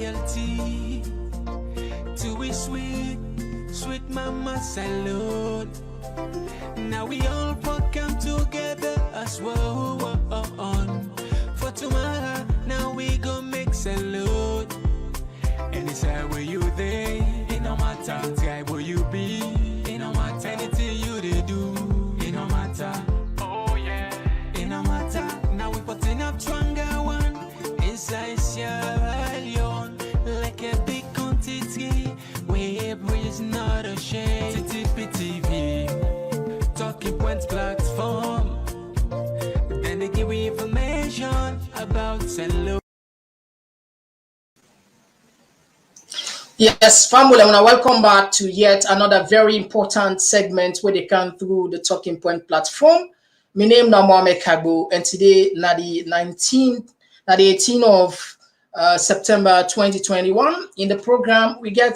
loyalty to a sweet, sweet mama salute. Now we all come together as well. For tomorrow, now we go make salute. Anytime where you there, it no matter. Anytime where you be, it no matter. Anything you they do, it no matter. Oh yeah, it no matter. Now we putting up stronger one inside Sierra Leone, like a big quantity. Where breeze not a shame. TTP-TV, talking points platform. Then they give you information about salute. Yes, family, I want to welcome back to yet another very important segment where they come through the Talking Point platform. My name is Mohamed Kagbo, and today, na the 18th of September 2021. In the program, we get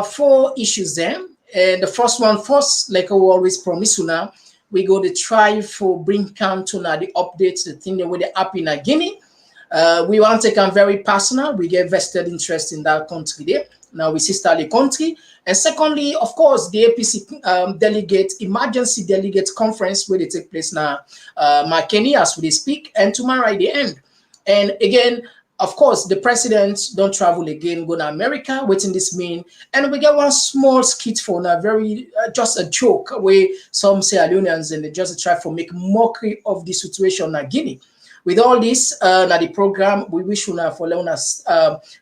4 issues there. And the first, like I always promise you now, we go to try for bring come to now the updates, the thing that they happen in Guinea. We want to take them very personal. We get vested interest in that country there. Now we sisterly country. And secondly, of course, the APC emergency delegate conference where they take place now, MAKENI as we speak, and tomorrow at the end. And again, of course, the president don't travel again, go to America, waiting this mean. And we get one small skit for a very, just a joke where some Sierra Leoneans and they just try to make mockery of the situation in Guinea. With all this, na the program, we wish you for letting us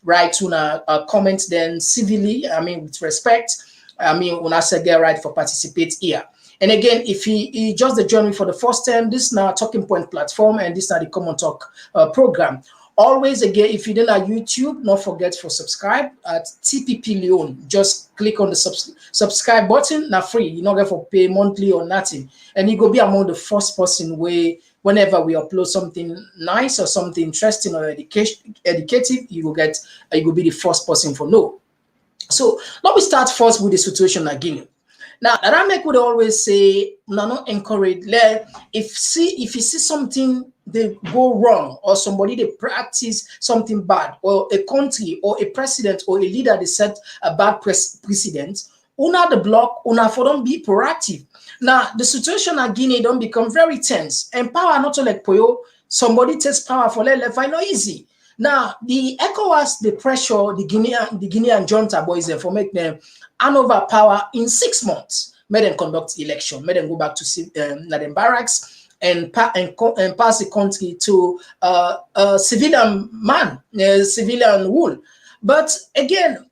write to comment then civilly, I mean, with respect. I mean, when I say get right for participate here. And again, if he just joined me for the first time, this is now Talking Point platform, and this is the Komon-Tok program. Always again, if you didn't like YouTube, don't forget to subscribe at TPP Leon. Just click on the subscribe button, now free. You don't get for pay monthly or nothing. And you go be among the first person where whenever we upload something nice or something interesting or educative, you will be the first person for know. So let me start first with the situation in Guinea. Now, Ramek would always say, no, not encourage. If you see something they go wrong, or somebody they practice something bad, or a country or a president or a leader they set a bad precedent, una the block, una for don't be proactive. Now, the situation at Guinea don't become very tense, and power not like Poyo, somebody takes power for left, I know easy. Now, the Ecowas, the pressure, the Guinean junta boys for make them hand over power in 6 months, made them conduct election, made them go back to them barracks and pass the country to civilian rule. But again,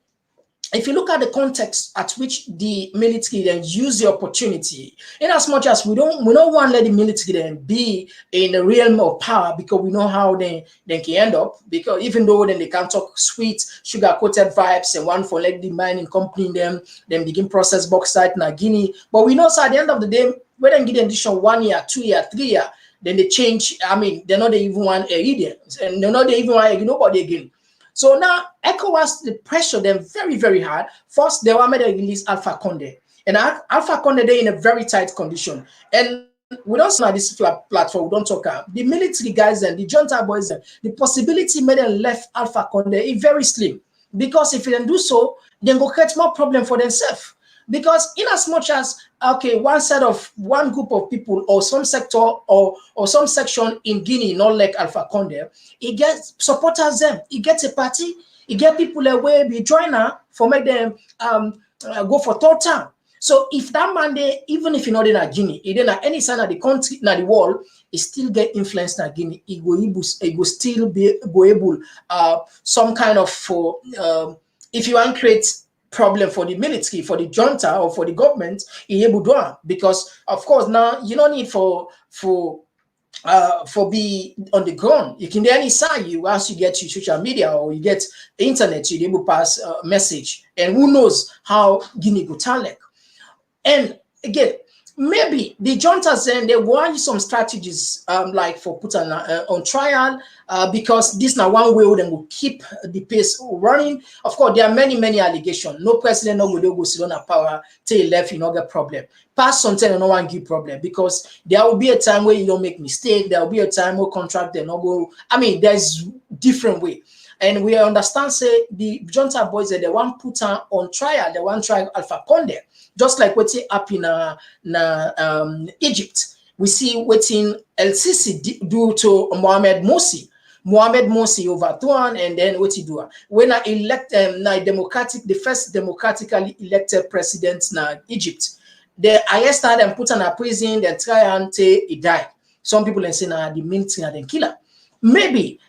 if you look at the context at which the military then use the opportunity, in as much as we don't want to let the military then be in the realm of power, because we know how they can end up, because even though then they can talk sweet, sugar-coated vibes and one for like the mining company then begin process bauxite in Guinea. But we know so at the end of the day, when they get addition 1 year, 2 year, 3 year, then they change. I mean, they're not even one area, and they're not even one nobody again. So now ECOWAS, the pressure them very, very hard. First, they were made to release Alpha Condé. And Alpha Condé, they're in a very tight condition. And we don't see this platform, we don't talk about the military guys and the junta boys, the possibility made them left Alpha Condé is very slim. Because if they don't do so, then go create more problem for themselves. Because in as much as, okay, one group of people or some sector or some section in Guinea, not like Alpha Condé, it gets supporters them, it gets a party, it get people away be joiner for make them go for third time. So if that man there, even if you're not in Guinea, it didn't any sign of the country, not the world, it still get influenced in Guinea. It will still be able some kind of for if you want to create problem for the military, for the junta, or for the government, you're able to do it. Because of course now you don't need for be on the ground. You can then side you once you get to social media or you get internet, you're able to pass a message. And who knows how Guinea go talk. And again, maybe the juntas then they want some strategies like for put on trial because this now one way they will keep the pace running. Of course, there are many allegations. No president no go sit on power till left, you know, get problem. Pass something no one give problem because there will be a time where you don't make mistake. There will be a time where contract they no go. I mean, there's different way. And we understand, say, the junta boys, they want put on trial, they want trial Alpha Conde, just like what's happened in Egypt. We see what in LCC do to Mohamed Morsi. Mohamed Morsi overthrown, and then what he do? When I elect the first democratically elected president in Egypt, the highest and put on a prison, then try and say he died. Some people say the military and then killer. Maybe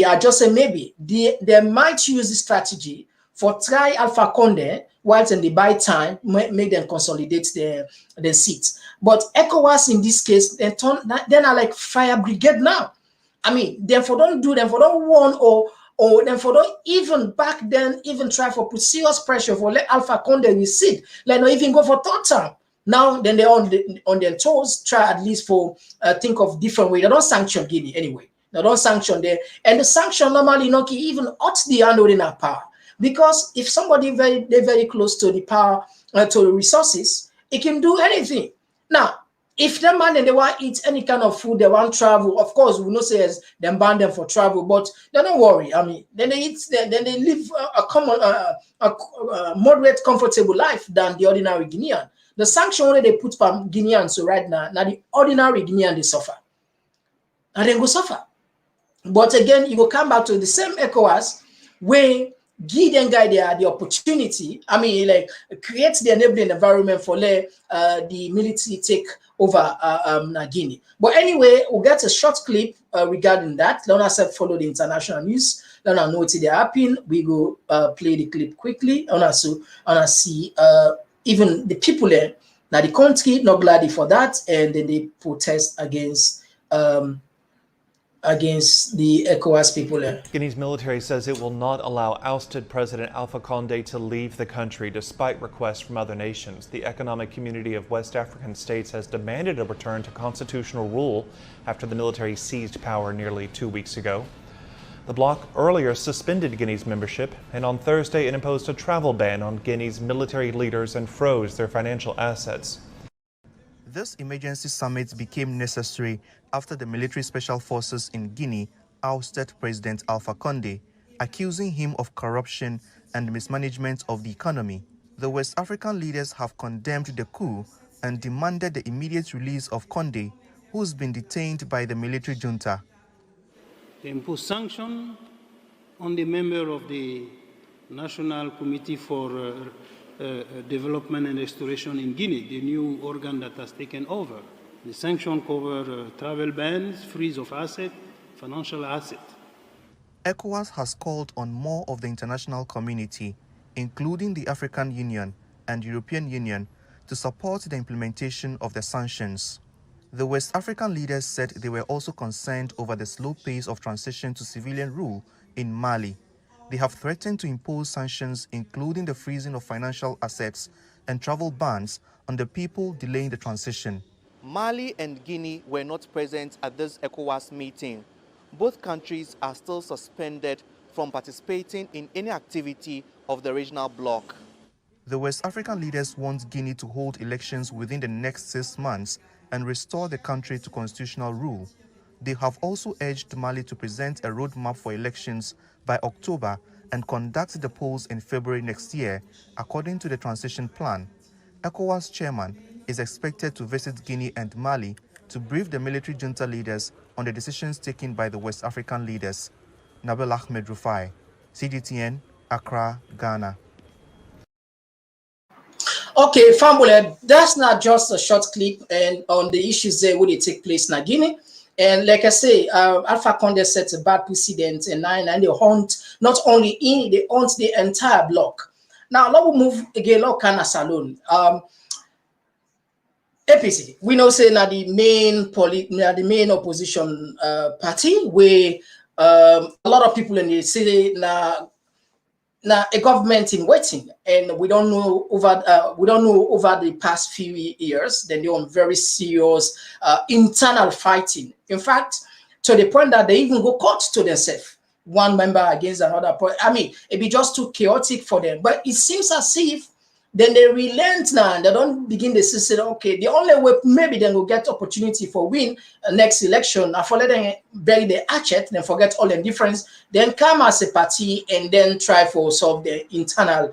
I just say maybe they might use this strategy for try Alpha Conde whilst in the buy time, make them consolidate the seats. But ECOWAS in this case, then are like fire brigade now. I mean, therefore don't warn or therefore don't even back then even try for put serious pressure for let Alpha Conde recede. Like not even go for third term. Now then they're on their toes, try at least for think of different way. They don't sanction Guinea anyway. They don't sanction there. And the sanction normally not even ought the handling of power. Because if somebody very close to the power, to the resources, it can do anything. Now, if them man and they want to eat any kind of food, they want travel, of course, we know say as them ban them for travel, but they don't worry. I mean, then they eat, then they live a moderate, comfortable life than the ordinary Guinean. The sanction only they put from Guineans so right now the ordinary Guinean they suffer. And then go suffer. But again, you will come back to the same ECOWAS where give them guy the opportunity. I mean, like create the enabling environment for the military take over Guinea. But anyway, we'll get a short clip regarding that. Let us follow the international news. Let us know what they happen. We go play the clip quickly. And also see even the people there. Now the country not glad for that, and then they protest against the ECOWAS people there. Guinea's military says it will not allow ousted President Alpha Conde to leave the country despite requests from other nations. The Economic Community of West African States has demanded a return to constitutional rule after the military seized power nearly 2 weeks ago. The bloc earlier suspended Guinea's membership, and on Thursday it imposed a travel ban on Guinea's military leaders and froze their financial assets. This emergency summit became necessary after the military special forces in Guinea ousted President Alpha Conde, accusing him of corruption and mismanagement of the economy. The West African leaders have condemned the coup and demanded the immediate release of Conde, who's been detained by the military junta. They impose sanctions on the member of the National Committee for Development and Restoration in Guinea, the new organ that has taken over. The sanctions cover travel bans, freeze of assets, financial assets. ECOWAS has called on more of the international community, including the African Union and European Union, to support the implementation of the sanctions. The West African leaders said they were also concerned over the slow pace of transition to civilian rule in Mali. They have threatened to impose sanctions, including the freezing of financial assets and travel bans on the people delaying the transition. Mali and Guinea were not present at this ECOWAS meeting. Both countries are still suspended from participating in any activity of the regional bloc. The West African leaders want Guinea to hold elections within the next 6 months and restore the country to constitutional rule. They have also urged Mali to present a roadmap for elections by October and conduct the polls in February next year, according to the transition plan. ECOWAS chairman is expected to visit Guinea and Mali to brief the military junta leaders on the decisions taken by the West African leaders. Nabil Ahmed Rufai, CGTN, Accra, Ghana. Okay, family, that's not just a short clip and on the issues there where they take place in Guinea. And like I say, Alpha Conde sets a bad precedent and they hunt not only in, they hunt the entire block. Now, let me move again, Lokana Salon. APC, we know say now the main opposition party where a lot of people in the city now a government in waiting, and we don't know over the past few years. Then they're on very serious internal fighting. In fact, to the point that they even go court to themselves, one member against another. I mean, it'd be just too chaotic for them. But it seems as if then they relent now and they don't begin to say, okay, the only way maybe then will get opportunity for win next election. And for let them bury the hatchet, then forget all the difference, then come as a party and then try for solve the internal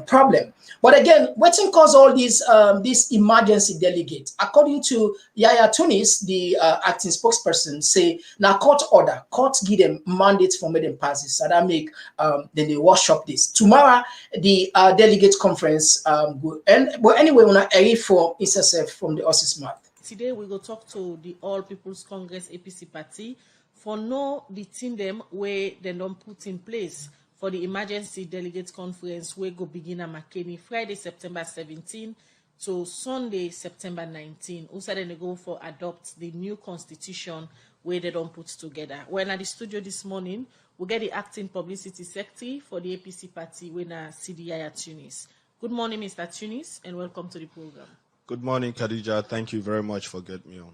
problem. But again, what cause all these this emergency delegate? According to Yaya Tunis, the acting spokesperson, say now court order, court give them mandates for them passes, so that make then they workshop this. Tomorrow the delegate conference will end. But anyway, when I for SSF from the Ossis mouth. Today we go talk to the All People's Congress APC party for know the team them where they don't put in place for the emergency delegate conference we go begin at MAKENI Friday September 17 to Sunday September 19. Also then they go for adopt the new constitution where they don't put together. When at the studio this morning, we get the acting publicity secretary for the APC party when CDI at Tunis. Good morning, Mr. Tunis, and welcome to the program. Good morning, Khadija. Thank you very much for getting me on.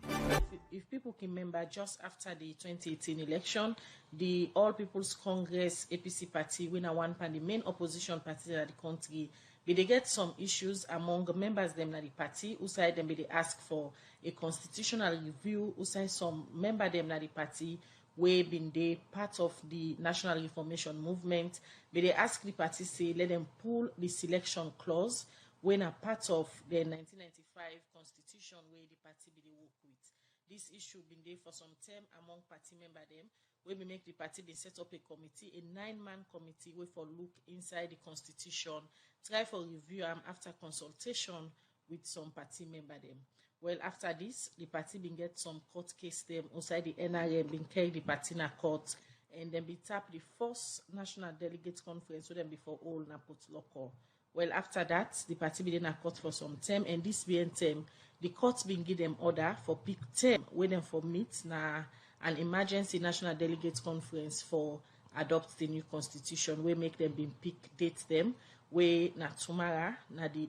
If people can remember, just after the 2018 election, the All People's Congress APC party winner one pan the main opposition party in the country. But they get some issues among members them in the party. Who side them they ask for a constitutional review. Who side some member them in the party where been they part of the National Reformation Movement. But they ask the party say let them pull the selection clause when a part of the 1995 constitution where the party be they work with. This issue been there for some time among party member them, where we make the party they set up a committee, a 9-man committee where for look inside the constitution, try for review after consultation with some party member them. Well, after this, the party been get some court case them outside the NRM been carry the party in a court and then be tap the first national delegates conference so then before all na put local. Well, after that, the party been in a court for some term, and this being term, the court been give them order for pick term, where them for meet na an emergency national delegates conference for adopt the new constitution, where make them been pick date them, where na tomorrow, na the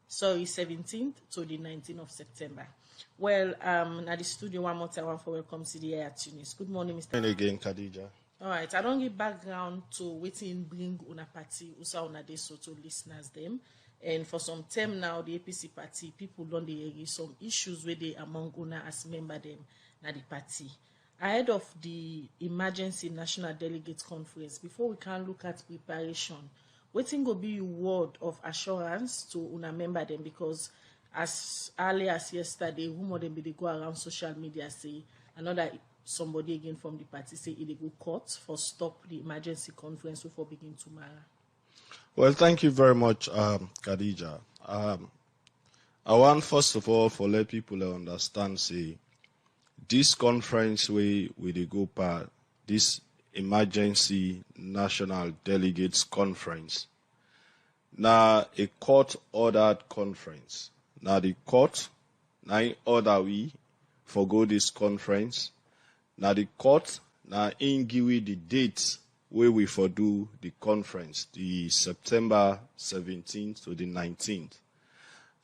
17th to the 19th of September. Well, na the studio one more time for welcome CDI at Tunis. Good morning, Mr. And again, Khadija. All right, I don't give background to waiting bring una party usa una de so to listeners them, and for some time now the APC party people don't dey some issues where they among una as member them na the party ahead of the emergency national delegates conference. Before we can look at preparation, waiting go be your word of assurance to una member them, because as early as yesterday, rumor them be they go around social media say another. Somebody again from the party say it go court for stop the emergency conference before begin tomorrow. Well, thank you very much, Khadija. I want first of all for let people understand say this conference we they go part this emergency national delegates conference. Now a court ordered conference. Now the court now order we forgo this conference. Now the court now give the dates where we for do the conference, the September 17th to the 19th.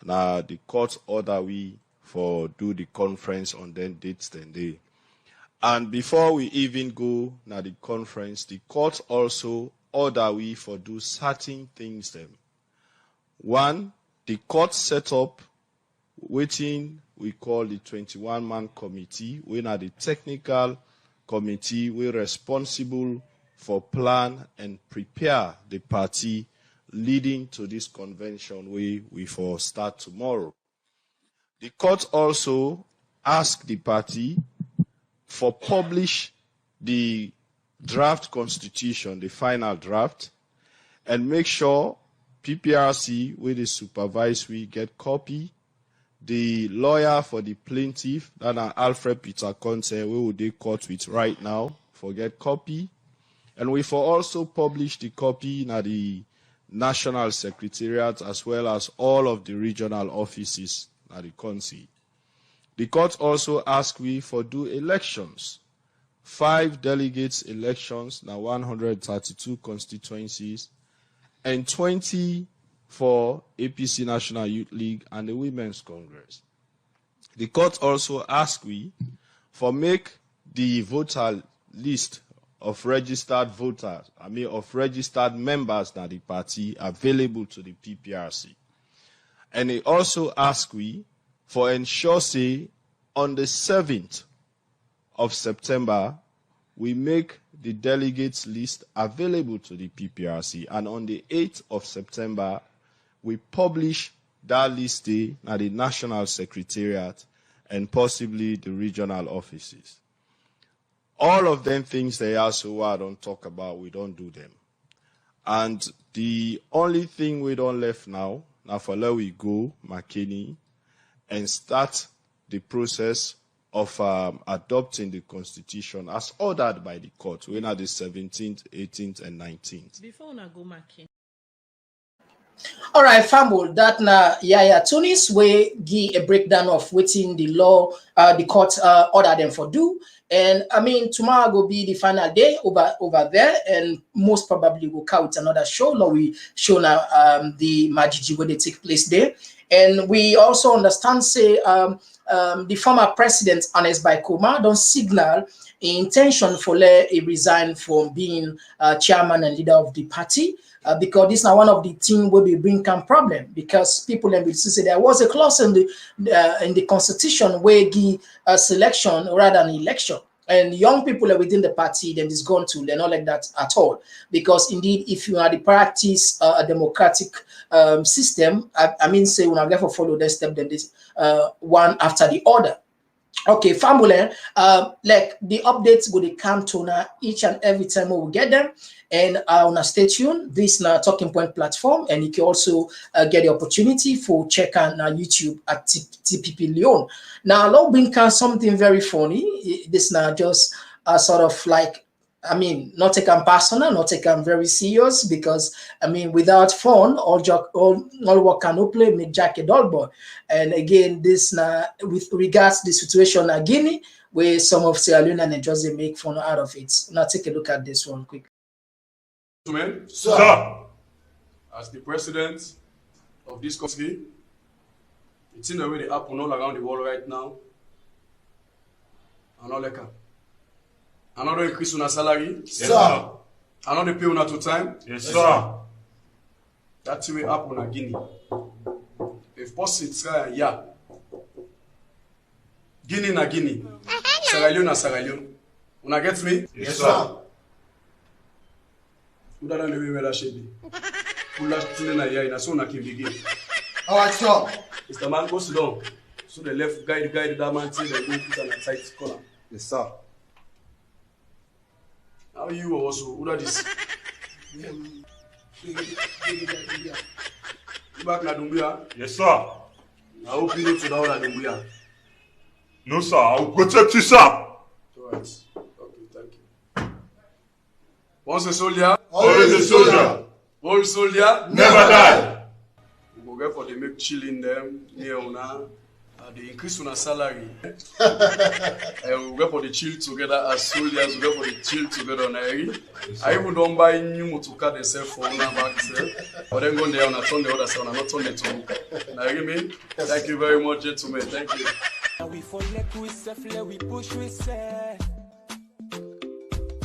Now the court order we for do the conference on then dates then day. And before we even go now the conference, the court also order we for do certain things them. One, the court set up waiting we call the 21-man committee. We are the technical committee. We're responsible for plan and prepare the party leading to this convention we for start tomorrow. The court also asked the party for publish the draft constitution, the final draft, and make sure PPRC with the supervisory get copy. The lawyer for the plaintiff, that are Alfred Peter Conte, we will they court with right now, forget copy. And we for also publish the copy in the National Secretariat as well as all of the regional offices at the country. The court also asked we for do elections. 5 delegates elections, now 132 constituencies, and 20 for APC National Youth League and the Women's Congress. The court also asked we for make the voter list of registered voters, of registered members that the party available to the PPRC. And they also asked we for ensure say on the 7th of September, we make the delegates list available to the PPRC, and on the 8th of September, we publish that list at the National Secretariat and possibly the regional offices. All of them things they ask who I don't talk about, we don't do them. And the only thing we don't left now for let we go, MAKENI, and start the process of adopting the constitution as ordered by the court. We're at the 17th, 18th, and 19th. Before I go, MAKENI. All right, Famble, that na Yaya Tunis we give a breakdown of waiting the law, the court order them for do. And I mean, tomorrow will be the final day over there, and most probably we'll count another show. Now we show now the Majiji where they take place there. And we also understand, say, the former president, Ernest Bai Koroma, don't signal intention for let he resign from being chairman and leader of the party. Because this is now one of the things where we bring come problem, because people will say there was a clause in the constitution where give a selection rather than election, and young people are within the party then is gone to, they're not like that at all. Because indeed, if you are the practice a democratic system, I mean, say when I get for follow that step, then this one after the other. Okay, Famule, like the updates will come to now each and every time we will get them. And now stay tuned. This is now Talking Point platform, and you can also get the opportunity for check on YouTube at TPP Leon. Now, I'll bring something very funny. This now just sort of like, I mean, not take them personal, not take them very serious, because I mean, without fun, all work cannot play, make Jack a dull boy. And again, this now with regards to the situation in Guinea, where some of Sierra Leone and Jose make fun out of it. Now, take a look at this one quick. Sir, as the president of this country, it's in the way they happen all around the world right now. And all like another increase on our salary. Yes, sir. Another pay on our time. Yes, sir. That's the way happen in Guinea. If possible, try yeah. Guinea na Guinea. Sierra Leone na Sierra Leone. Una get me? Yes, sir. Uda na lewe wela shebi. Ula tine na ya ina so na kimbigi. All right, sir. Mr. Man, go sit down. So the left guide that man till they go put on a tight corner. Yes, sir. How you also? Uda this. You back na Dumbuya? Yes, sir. I hope you know to down na Dumbuya. No, sir. I'll protect you, sir. All right. Okay, thank you. Once a soldier, Always a soldier. old soldier, Never die. we go get for the make chilling them near una. The increase on our salary. We go for the chill together as soldiers. We go for the chill together on Airi. I even don't buy new motoka themselves for una back self. But then go there on a turn the other side and not turn the two. Now you me? Thank you very much, gentlemen. Thank you. We fall like we self, let we push we self.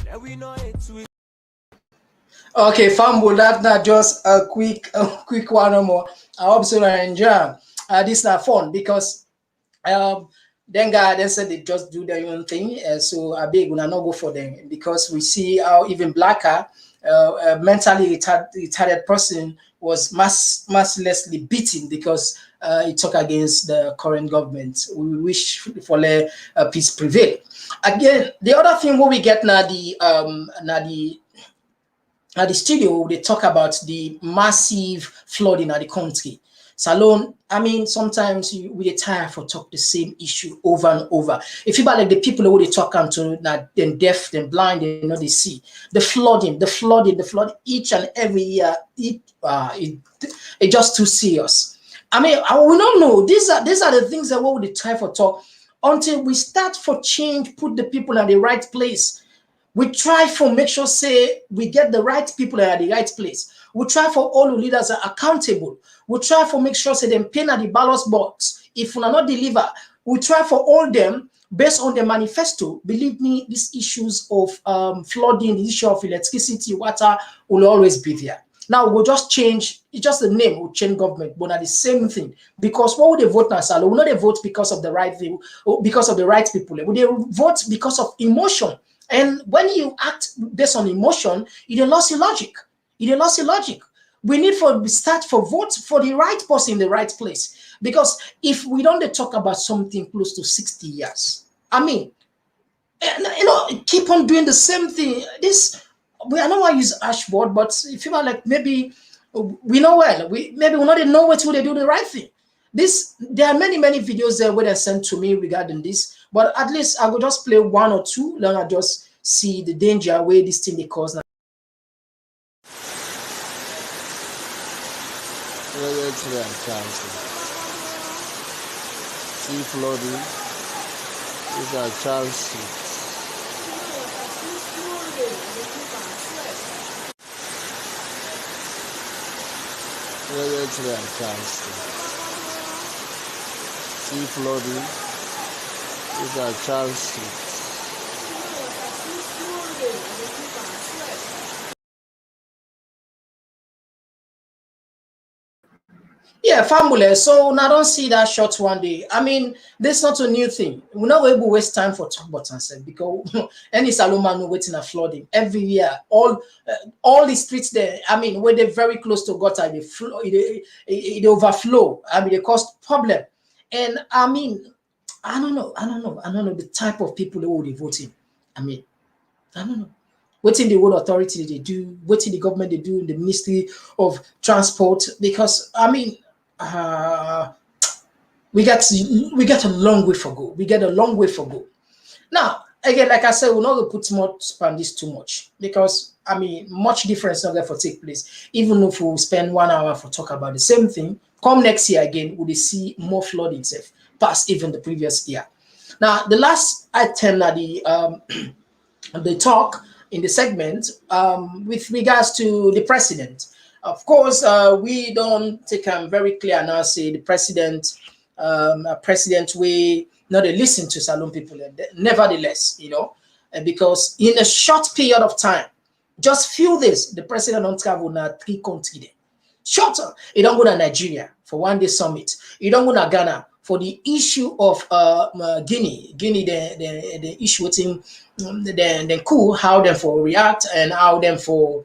Let we know it's we. Okay, Fambo, that's not just a quick one no more. I hope so you enjoy. This is not fun because then God then said they just do their own thing. So I beg will not go for them, because we see how even blacker a mentally retarded person was mercilessly beaten because he talked against the current government. We wish for peace prevail. Again, the other thing what we get now at the studio, they talk about the massive flooding at the country. Salon, I mean, sometimes we get tired for talk the same issue over and over. If you like the people who they talk to, then deaf, then blind, they know they see the flooding, each and every year. It's just too serious. I mean, we don't know. These are the things that we try for talk until we start for change, put the people in the right place. We try for make sure say we get the right people at the right place. We try for all the leaders are accountable. We try for make sure say them pay at the ballot box. If we are not deliver, we try for all them based on the manifesto. Believe me, these issues of flooding, the issue of electricity, water will always be there. Now we'll just change, it's just the name will change government, but not the same thing. Because what would they vote now, Salo? Will not they vote because of the right thing, or because of the right people? Will they vote because of emotion? And when you act based on emotion, it lost your logic. It lost your logic. We need to start for vote for the right person in the right place. Because if we don't talk about something close to 60 years, I mean, keep on doing the same thing. I don't want to use ash word, but if you are like, maybe we know well, maybe we not know what they do the right thing. There are many videos there where they sent to me regarding this, but at least I will just play one or two, then I just see the danger where this thing they cause now. Sea flooding. These are child seats. Sea flooding. These are child seats. Yeah, family. So now don't see that short one day. I mean, this is not a new thing. We're not able to waste time for talk about answer because any Saloma no waiting a flooding every year. All the streets there. I mean, when they're very close to gutter, they overflow. I mean, they cause problem. And I mean, I don't know the type of people who will be voting. I mean, I don't know. What in the world authority they do, what in the government they do in the Ministry of Transport, because I mean, we get a long way for go. We get a long way for go. Now, again, like I said, we're not going to put much on this too much because I mean, much difference not going to take place. Even if we spend 1 hour for talk about the same thing, come next year again, we'll see more flooding itself past even the previous year. Now, the last item that the talk in the segment with regards to the president. Of course, we don't take very clear now say the president, we not listen to Salon people. Nevertheless, because in a short period of time, just few days, the president don't travel now 3 countries. Shorter, he don't go to Nigeria for 1 day summit. He don't go to Ghana for the issue of Guinea, the issue with him, then cool, how them for react and how them for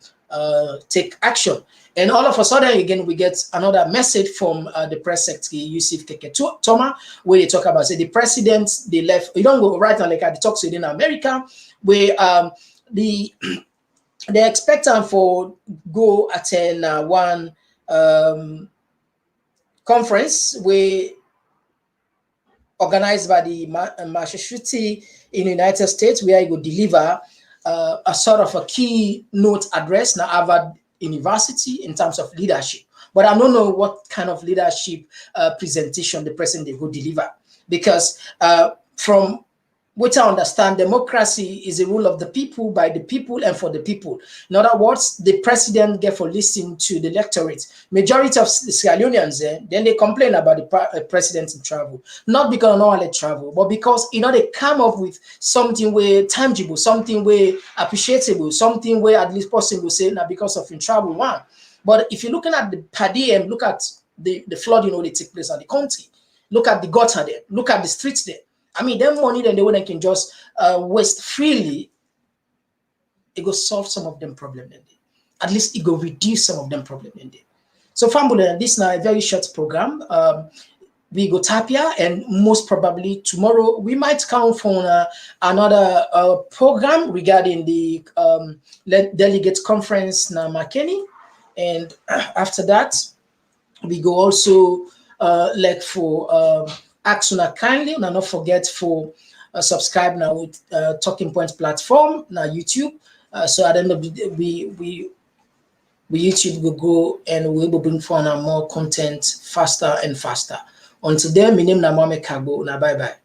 take action. And all of a sudden, again, we get another message from the press secretary, Yusuf Keke Toma, where they talk about, say, the president, they left, you don't go right now, like at the talks within America, where they expect them for go attend one conference where organized by the Massachusetts in the United States, where he will deliver a sort of a keynote address now Harvard University in terms of leadership. But I don't know what kind of leadership presentation the president they go deliver, because from which I understand, democracy is a rule of the people, by the people, and for the people. In other words, the president get for listening to the electorate. Majority of the Sierra Leoneans, then they complain about the president in travel. Not because no one let travel, but because they come up with something where tangible, something where appreciable, something where at least person will say, now because of in travel one. But if you're looking at the per diem, look at the flooding they take place in the country. Look at the gutter there. Look at the streets there. I mean, them money then they can just waste freely. It go solve some of them problems. At least it go reduce some of them problems. So, family, this is now a very short program. We go tapia, and most probably tomorrow we might count on another program regarding the delegate conference na MAKENI, and after that we go also like for. Ask una kindly, and not forget for subscribe now with Talking Point platform now YouTube. So at the end of the day, we YouTube will go and we will bring for more content faster and faster. Until then, my name is MAKENI. Bye bye.